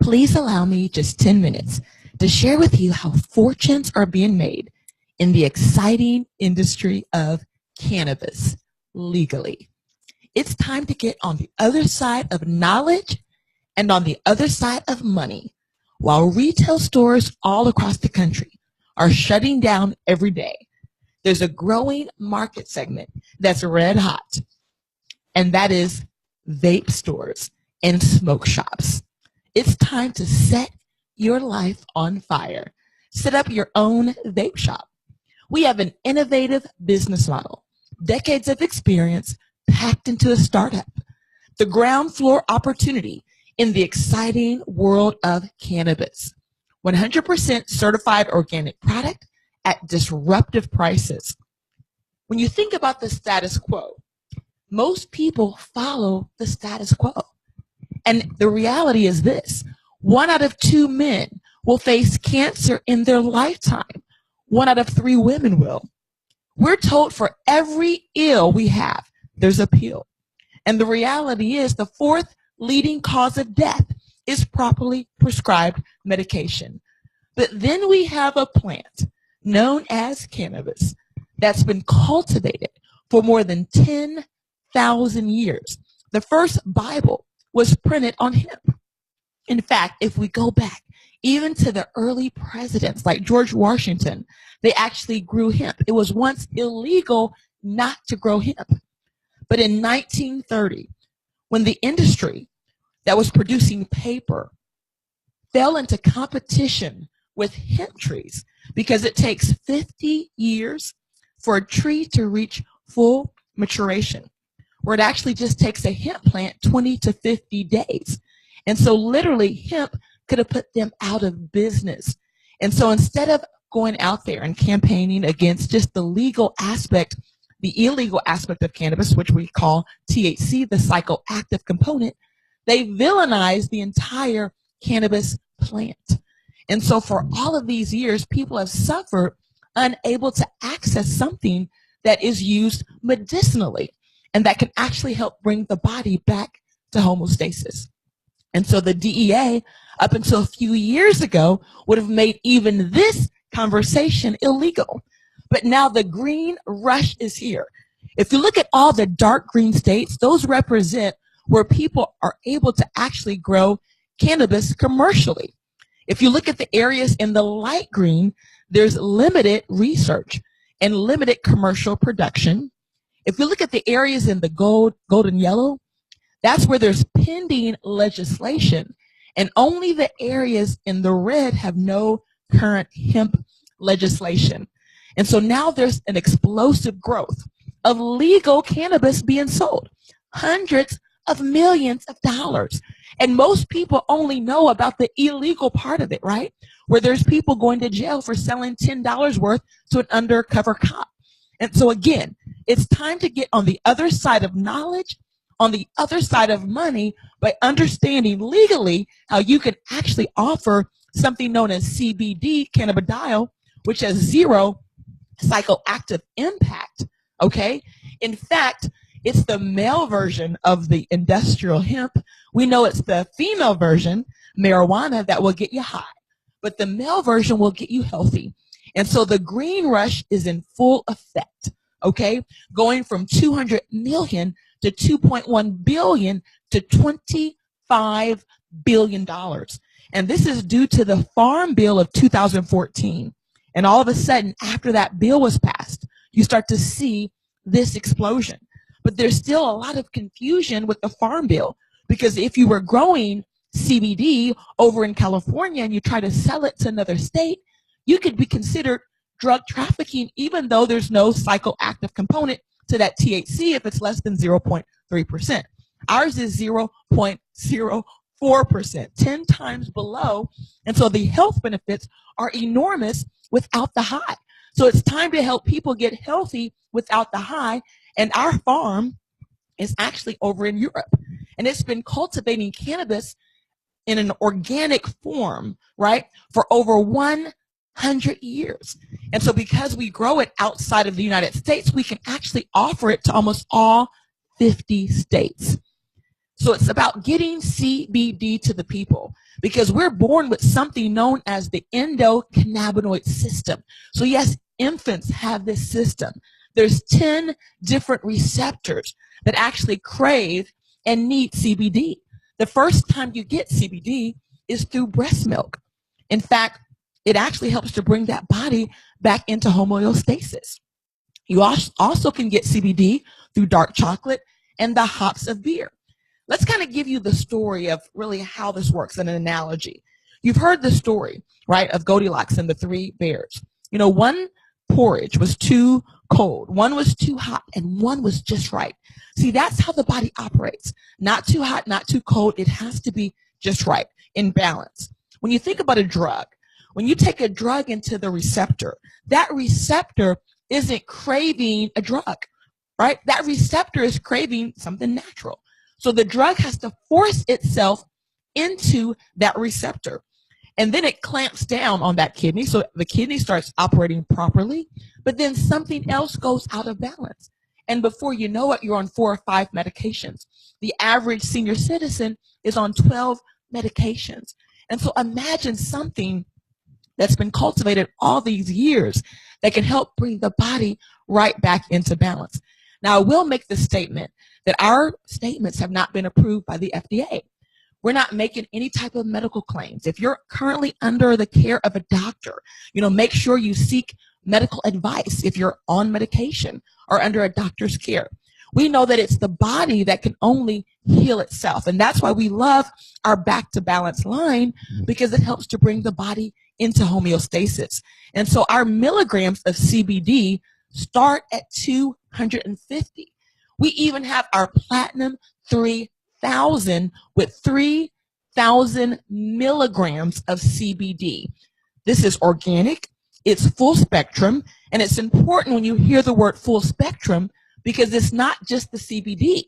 Please allow me just 10 minutes to share with you how fortunes are being made in the exciting industry of cannabis legally. It's time to get on the other side of knowledge and on the other side of money, while retail stores all across the country are shutting down every day. There's a growing market segment that's red hot, and that is vape stores and smoke shops. It's time to set your life on fire. Set up your own vape shop. We have an innovative business model, decades of experience packed into a startup, the ground floor opportunity in the exciting world of cannabis. 100% certified organic product at disruptive prices. When you think about the status quo, most people follow the status quo. And the reality is this: 1 out of 2 men will face cancer in their lifetime. 1 out of 3 women will. We're told for every ill we have, there's a pill. And the reality is the 4th leading cause of death is properly prescribed medication. But then we have a plant known as cannabis that's been cultivated for more than 10,000 years. The first Bible was printed on hemp. In fact, if we go back even to the early presidents like George Washington, they actually grew hemp. It was once illegal not to grow hemp. But in 1930, when the industry that was producing paper fell into competition with hemp trees, because it takes 50 years for a tree to reach full maturation, where it actually just takes a hemp plant 20 to 50 days. And so literally hemp could have put them out of business. And so instead of going out there and campaigning against just the legal aspect, the illegal aspect of cannabis, which we call THC, the psychoactive component, they villainized the entire cannabis plant. And so for all of these years, people have suffered unable to access something that is used medicinally and that can actually help bring the body back to homeostasis. And so the DEA, up until a few years ago, would have made even this conversation illegal. But now the green rush is here. If you look at all the dark green states, those represent where people are able to actually grow cannabis commercially. If you look at the areas in the light green, there's limited research and limited commercial production. If you look at the areas in the golden yellow, that's where there's pending legislation, and only the areas in the red have no current hemp legislation. And so now there's an explosive growth of legal cannabis being sold, hundreds of millions of dollars. And most people only know about the illegal part of it, right? Where there's people going to jail for selling $10 worth to an undercover cop. And so again, it's time to get on the other side of knowledge, on the other side of money, by understanding legally how you can actually offer something known as CBD, cannabidiol, which has 0 psychoactive impact, okay? In fact, it's the male version of the industrial hemp. We know it's the female version, marijuana, that will get you high, but the male version will get you healthy. And so the green rush is in full effect, okay? Going from 200 million to 2.1 billion to $25 billion. And this is due to the Farm Bill of 2014. And all of a sudden, after that bill was passed, you start to see this explosion. But there's still a lot of confusion with the Farm Bill, because if you were growing CBD over in California and you try to sell it to another state, you could be considered drug trafficking, even though there's no psychoactive component to that THC if it's less than 0.3%. Ours is 0.04%, 10 times below. And so the health benefits are enormous without the high. So it's time to help people get healthy without the high. And our farm is actually over in Europe. And it's been cultivating cannabis in an organic form, right, for over 100 years. And so because we grow it outside of the United States, we can actually offer it to almost all 50 states. So it's about getting CBD to the people because we're born with something known as the endocannabinoid system. So yes, infants have this system. There's 10 different receptors that actually crave and need CBD. The first time you get CBD is through breast milk. In fact, it actually helps to bring that body back into homeostasis. You also can get CBD through dark chocolate and the hops of beer. Let's kind of give you the story of really how this works in an analogy. You've heard the story, right, of Goldilocks and the three bears. You know, one porridge was too cold, one was too hot, and one was just right. See, that's how the body operates. Not too hot, not too cold. It has to be just right, in balance. When you think about a drug, when you take a drug into the receptor, that receptor isn't craving a drug, right? That receptor is craving something natural. So the drug has to force itself into that receptor. And then it clamps down on that kidney. So the kidney starts operating properly, but then something else goes out of balance. And before you know it, you're on 4 or 5 medications. The average senior citizen is on 12 medications. And so imagine something that's been cultivated all these years that can help bring the body right back into balance. Now, I will make the statement that our statements have not been approved by the FDA. We're not making any type of medical claims. If you're currently under the care of a doctor, make sure you seek medical advice if you're on medication or under a doctor's care. We know that it's the body that can only heal itself. And that's why we love our Back to Balance line, because it helps to bring the body into homeostasis. And so our milligrams of CBD start at 250. We even have our Platinum 3000 with 3,000 milligrams of CBD. This is organic, it's full spectrum, and it's important when you hear the word full spectrum because it's not just the CBD.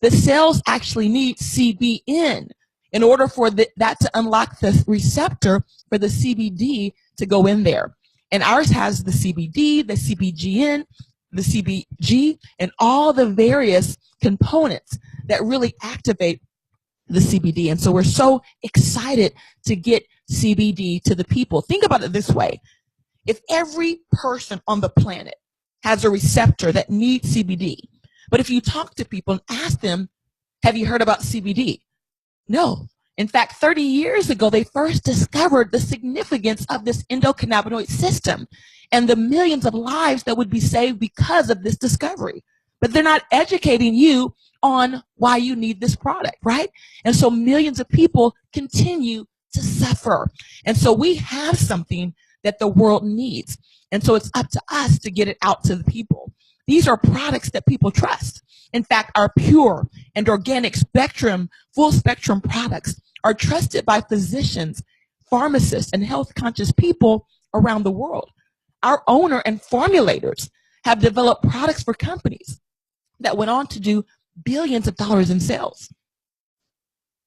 The cells actually need CBN in order for that to unlock the receptor for the CBD to go in there. And ours has the CBD, the CBGN, the CBG, and all the various components that really activate the CBD. And so we're so excited to get CBD to the people. Think about it this way. If every person on the planet has a receptor that needs CBD, but if you talk to people and ask them, have you heard about CBD? No. In fact, 30 years ago, they first discovered the significance of this endocannabinoid system and the millions of lives that would be saved because of this discovery. But they're not educating you on why you need this product, right? And so millions of people continue to suffer. And so we have something that the world needs. And so it's up to us to get it out to the people. These are products that people trust. In fact, our pure and organic spectrum, full spectrum products are trusted by physicians, pharmacists, and health conscious people around the world. Our owner and formulators have developed products for companies that went on to do billions of dollars in sales.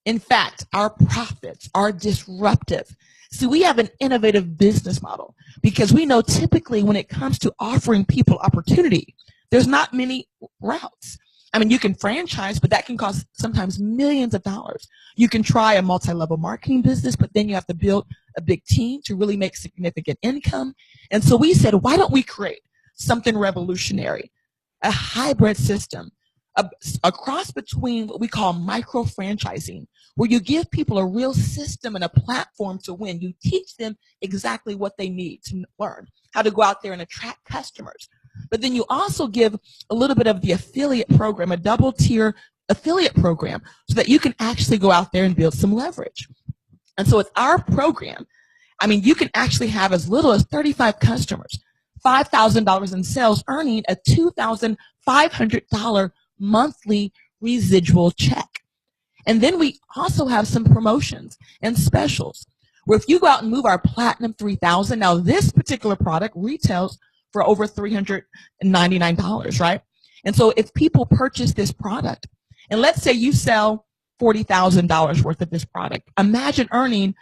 In fact, our profits are disruptive. See, we have an innovative business model because we know typically when it comes to offering people opportunity, there's not many routes. I mean, you can franchise, but that can cost sometimes millions of dollars. You can try a multi-level marketing business, but then you have to build a big team to really make significant income. And so we said, why don't we create something revolutionary, a hybrid system, a cross between what we call micro-franchising, where you give people a real system and a platform to win. You teach them exactly what they need to learn, how to go out there and attract customers. But then you also give a little bit of the affiliate program, a double-tier affiliate program, so that you can actually go out there and build some leverage. And so with our program, I mean, you can actually have as little as 35 customers, $5,000 in sales, earning a $2,500 monthly residual check. And then we also have some promotions and specials where if you go out and move our Platinum 3000, now this particular product retails for over $399, right? And so if people purchase this product, and let's say you sell $40,000 worth of this product, imagine earning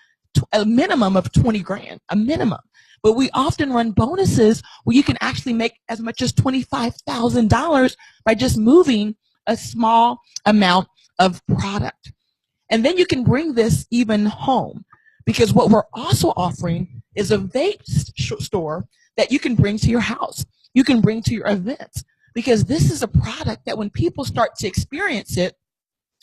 a minimum of 20 grand, a minimum. But we often run bonuses where you can actually make as much as $25,000 by just moving a small amount of product. And then you can bring this even home, because what we're also offering is a vape store that you can bring to your house. You can bring to your events, because this is a product that when people start to experience it,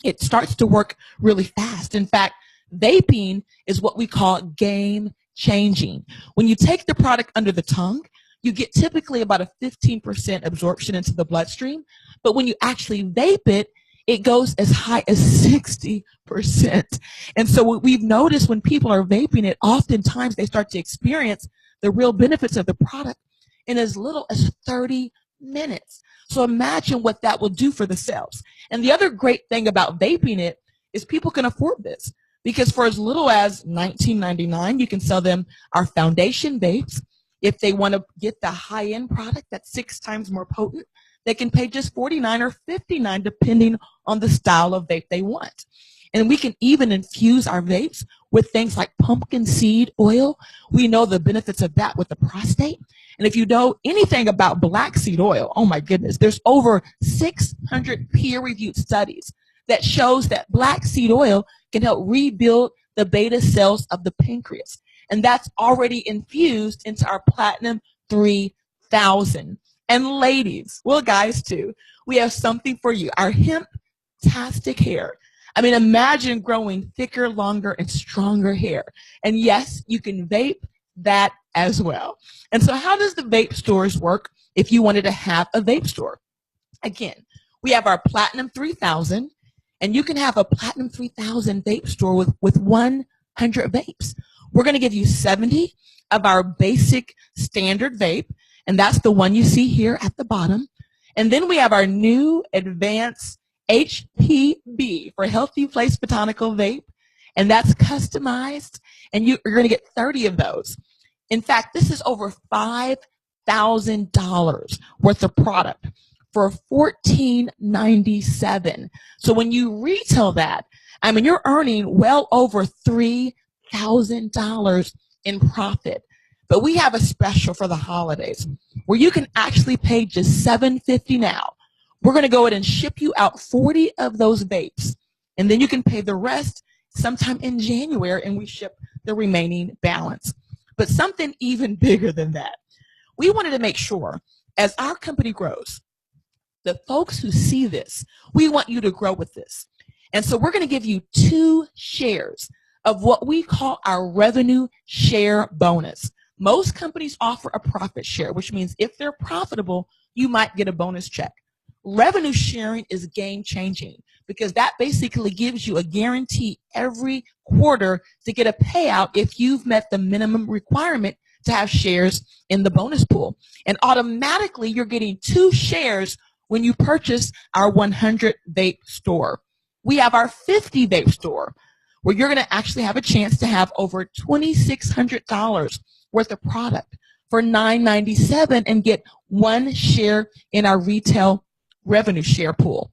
it starts to work really fast. In fact, vaping is what we call game changing. When you take the product under the tongue, you get typically about a 15% absorption into the bloodstream. But when you actually vape it, it goes as high as 60%. And so what we've noticed when people are vaping it, oftentimes they start to experience the real benefits of the product in as little as 30 minutes. So imagine what that will do for the cells. And the other great thing about vaping it is people can afford this, because for as little as $19.99, you can sell them our foundation vapes. If they want to get the high-end product that's 6 times more potent, they can pay just $49 or $59 depending on the style of vape they want. And we can even infuse our vapes with things like pumpkin seed oil. We know the benefits of that with the prostate. And if you know anything about black seed oil, oh my goodness, there's over 600 peer-reviewed studies that shows that black seed oil can help rebuild the beta cells of the pancreas. And that's already infused into our Platinum 3000. And ladies, well, guys too, we have something for you, our hemp-tastic hair. I mean, imagine growing thicker, longer, and stronger hair. And yes, you can vape that as well. And so how does the vape stores work if you wanted to have a vape store? Again, we have our Platinum 3000, and you can have a Platinum 3000 vape store with 100 vapes. We're going to give you 70 of our basic standard vape, and that's the one you see here at the bottom. And then we have our new advanced HPB for Healthy Place Botanical Vape, and that's customized, and you're going to get 30 of those. In fact, this is over $5,000 worth of product for $14.97. So when you retail that, I mean, you're earning well over $3,000 in profit. But we have a special for the holidays where you can actually pay just $7.50 now. We're going to go ahead and ship you out 40 of those vapes, and then you can pay the rest sometime in January, and we ship the remaining balance. But something even bigger than that, we wanted to make sure as our company grows, the folks who see this, we want you to grow with this. And so we're going to give you 2 shares of what we call our revenue share bonus. Most companies offer a profit share, which means if they're profitable, you might get a bonus check. Revenue sharing is game changing, because that basically gives you a guarantee every quarter to get a payout if you've met the minimum requirement to have shares in the bonus pool. And automatically you're getting 2 shares when you purchase our 100 vape store. We have our 50 vape store, where you're going to actually have a chance to have over $2,600 worth of product for $9.97 and get 1 share in our retail revenue share pool.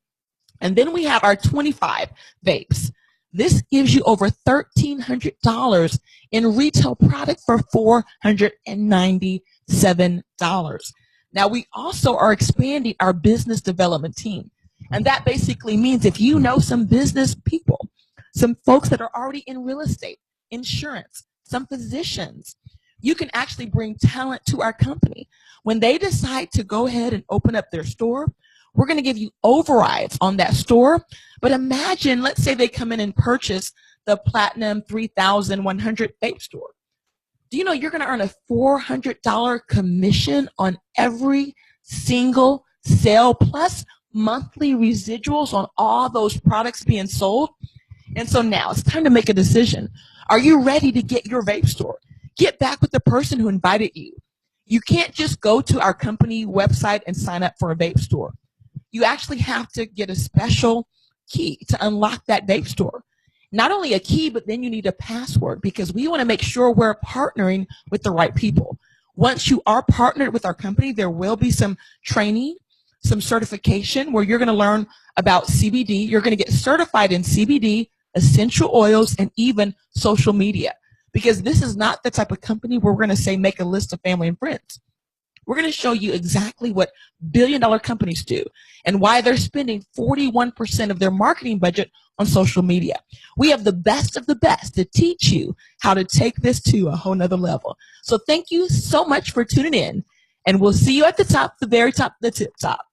And then we have our 25 vapes. This gives you over $1,300 in retail product for $497. Now, we also are expanding our business development team. And that basically means if you know some business people, some folks that are already in real estate, insurance, some physicians, you can actually bring talent to our company. When they decide to go ahead and open up their store, we're going to give you overrides on that store. But imagine, let's say they come in and purchase the Platinum 3100 vape store. Do you know you're going to earn a $400 commission on every single sale, plus monthly residuals on all those products being sold? And so now it's time to make a decision. Are you ready to get your vape store? Get back with the person who invited you. You can't just go to our company website and sign up for a vape store. You actually have to get a special key to unlock that vape store. Not only a key, but then you need a password, because we want to make sure we're partnering with the right people. Once you are partnered with our company, there will be some training, some certification where you're going to learn about CBD. You're going to get certified in CBD, essential oils, and even social media, because this is not the type of company where we're going to say make a list of family and friends. We're going to show you exactly what billion-dollar companies do and why they're spending 41% of their marketing budget on social media. We have the best of the best to teach you how to take this to a whole nother level. So thank you so much for tuning in, and we'll see you at the top, the very top, the tip top.